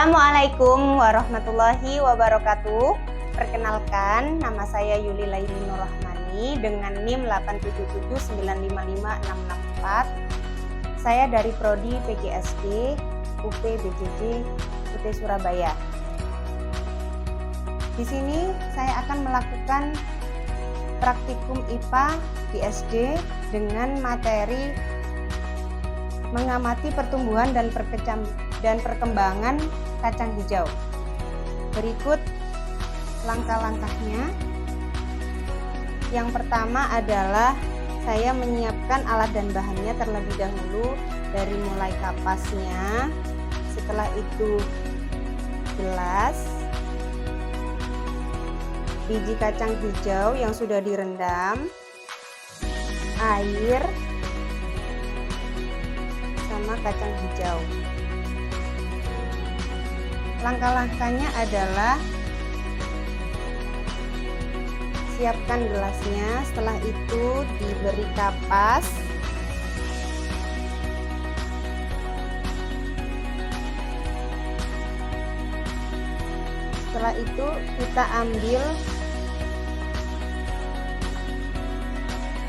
Assalamualaikum warahmatullahi wabarakatuh. Perkenalkan, nama saya Yuli Laili Nur Rahmani dengan NIM 877955664. Saya dari Prodi PGSD UP BJJ UT Surabaya. Di sini saya akan melakukan praktikum IPA di SD dengan materi mengamati pertumbuhan dan perkembangan kacang hijau. Berikut langkah-langkahnya. Yang pertama adalah saya menyiapkan alat dan bahannya terlebih dahulu, dari mulai kapasnya, setelah itu gelas, biji kacang hijau yang sudah direndam, air, sama kacang hijau. Langkah-langkahnya adalah siapkan gelasnya, setelah itu diberi kapas, setelah itu kita ambil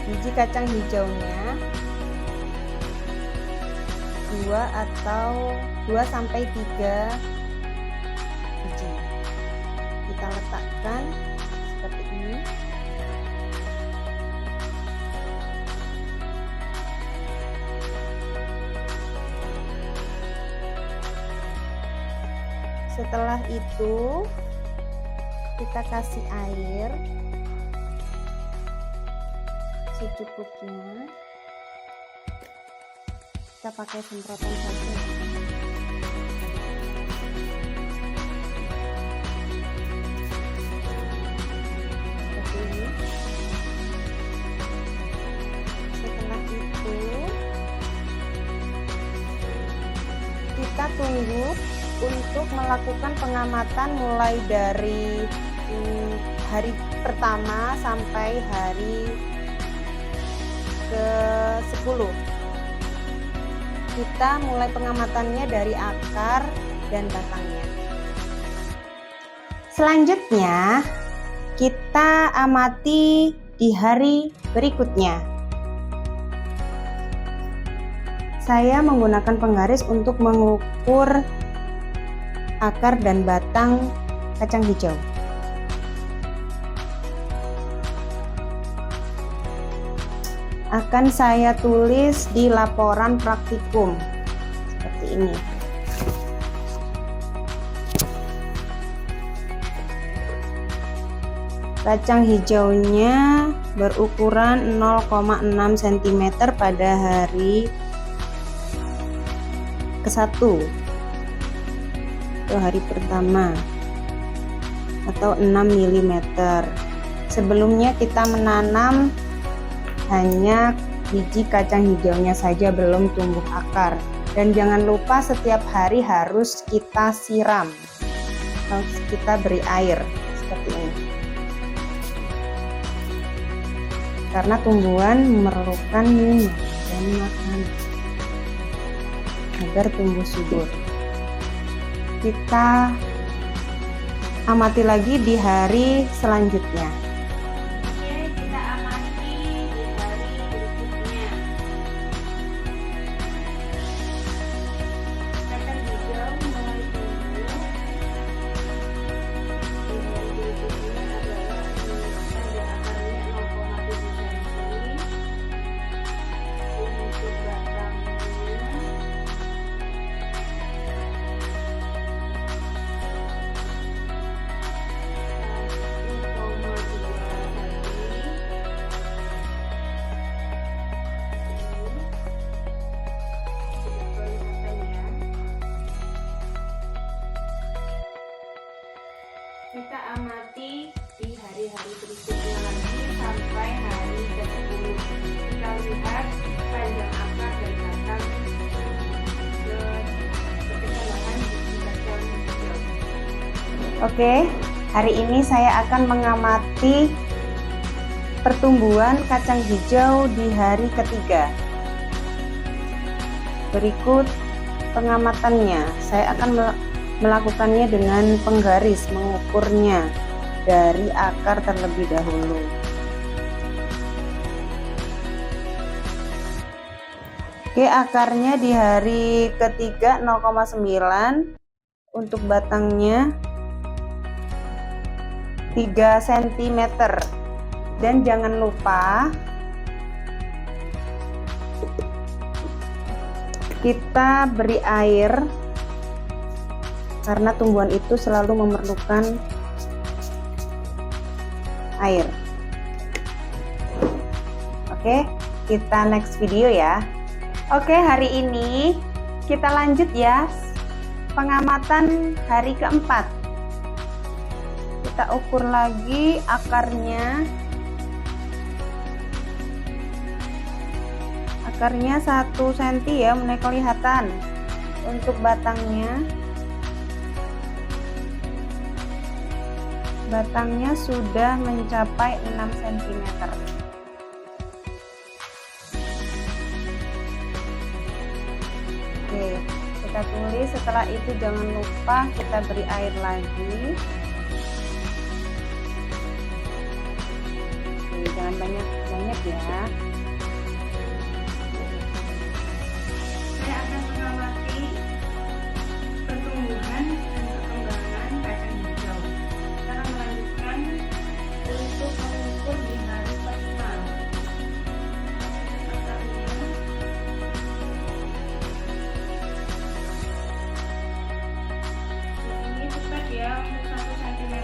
biji kacang hijaunya, 2 sampai 3 biji. Kita letakkan seperti ini. Setelah itu kita kasih air secukupnya. Kita pakai semprotan saja. Seperti ini. Setelah itu kita tunggu untuk melakukan pengamatan mulai dari hari pertama sampai hari ke-10. Kita mulai pengamatannya dari akar dan batangnya. Selanjutnya kita amati di hari berikutnya. Saya menggunakan penggaris untuk mengukur akar dan batang kacang hijau. Akan saya tulis di laporan praktikum seperti ini. Kacang hijaunya berukuran 0,6 cm pada hari ke-1 atau hari pertama, atau 6 mm. Sebelumnya kita menanam hanya biji kacang hijaunya saja, belum tumbuh akar. Dan jangan lupa setiap hari harus kita siram, harus kita beri air seperti ini, karena tumbuhan memerlukan minum dan makan agar tumbuh subur. Kita amati lagi di hari selanjutnya. Kita amati di hari-hari berikutnya lagi sampai hari ke-10. Kita lihat panjang akar dan batang kekebalan biji kacang hijau. Oke, hari ini saya akan mengamati pertumbuhan kacang hijau di hari ketiga. Berikut pengamatannya. Saya akan melakukannya dengan penggaris, mengukurnya dari akar terlebih dahulu. Oke, akarnya di hari ketiga 0,9, untuk batangnya 3 cm. Dan jangan lupa kita beri air, karena tumbuhan itu selalu memerlukan air. Oke, kita next video ya. Oke, hari ini kita lanjut ya, pengamatan hari keempat. Kita ukur lagi akarnya. Akarnya 1 cm ya, mulai kelihatan. Untuk batangnya sudah mencapai 6 cm. Oke, kita tulis. Setelah itu jangan lupa kita beri air lagi. Oke, jangan banyak-banyak ya. Saya akan mengamati pertumbuhan dan perkembangan kacang hijau. Kita akan melanjutkan untuk mengukur di hari ke-6. Ya, untuk 1 cm.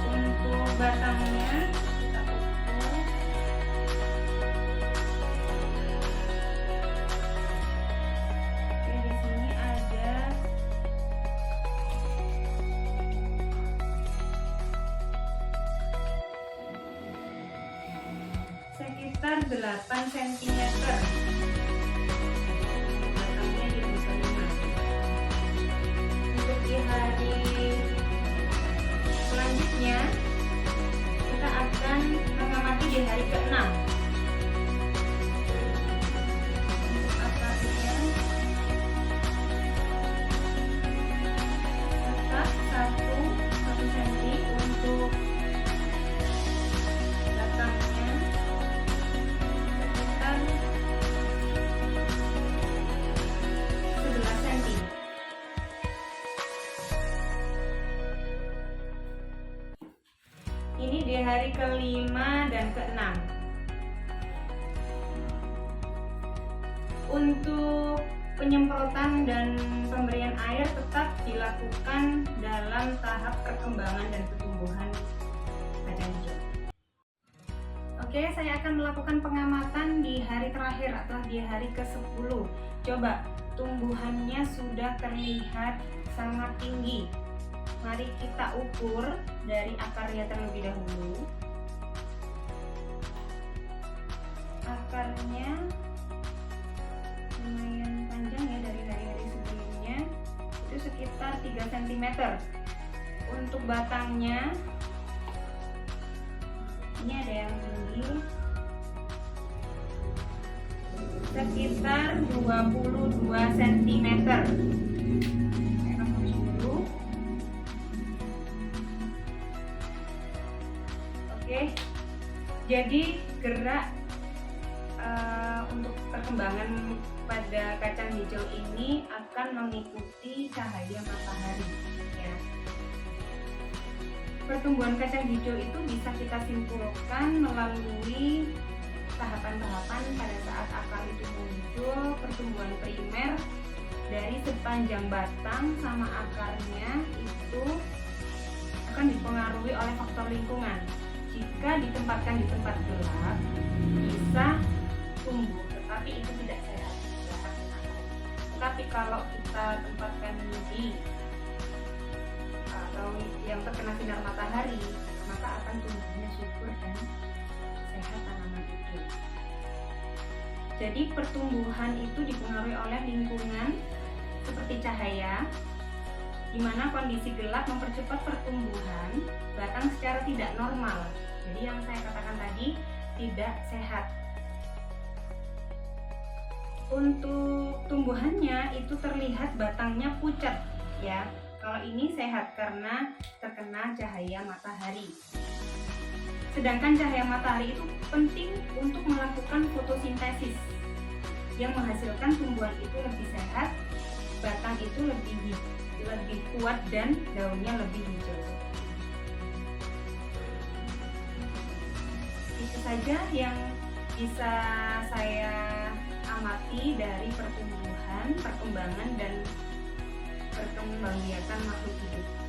Untuk batangnya kita ukur. Oke, di sini ada sekitar 8 cm. Di hari selanjutnya kita akan mengamati di hari ke-6. Untuk akarnya tetap 1 cm. Untuk batangnya sekitar 11 cm. Ini di hari ke-5 dan ke-6. Untuk penyemprotan dan pemberian air tetap dilakukan dalam tahap perkembangan dan pertumbuhan kacang hijau. Oke, saya akan melakukan pengamatan di hari terakhir atau di hari ke-10. Coba, tumbuhannya sudah terlihat sangat tinggi. Mari kita ukur dari akarnya terlebih dahulu. Akarnya lumayan panjang ya, dari hari-hari sebelumnya itu sekitar 3 cm. Untuk batangnya ini ada yang tinggi sekitar 22 cm. Oke, jadi gerak untuk perkembangan pada kacang hijau ini akan mengikuti cahaya matahari ya. Pertumbuhan kacang hijau itu bisa kita simpulkan melalui tahapan-tahapan pada saat akar itu muncul. Pertumbuhan primer dari sepanjang batang sama akarnya itu akan dipengaruhi oleh faktor lingkungan. Jika ditempatkan di tempat gelap bisa tumbuh, tetapi itu tidak sehat. Tetapi kalau kita tempatkan di atau yang terkena sinar matahari, maka akan tumbuhnya subur dan sehat tanaman itu. Jadi pertumbuhan itu dipengaruhi oleh lingkungan seperti cahaya, di mana kondisi gelap mempercepat pertumbuhan batang secara tidak normal. Jadi yang saya katakan tadi tidak sehat. Untuk tumbuhannya itu terlihat batangnya pucat ya. Kalau ini sehat karena terkena cahaya matahari. Sedangkan cahaya matahari itu penting untuk melakukan fotosintesis yang menghasilkan tumbuhan itu lebih sehat, batang itu lebih kuat dan daunnya lebih hijau. Itu saja yang bisa saya amati dari pertumbuhan, perkembangan dan perkembangbiakan makhluk hidup.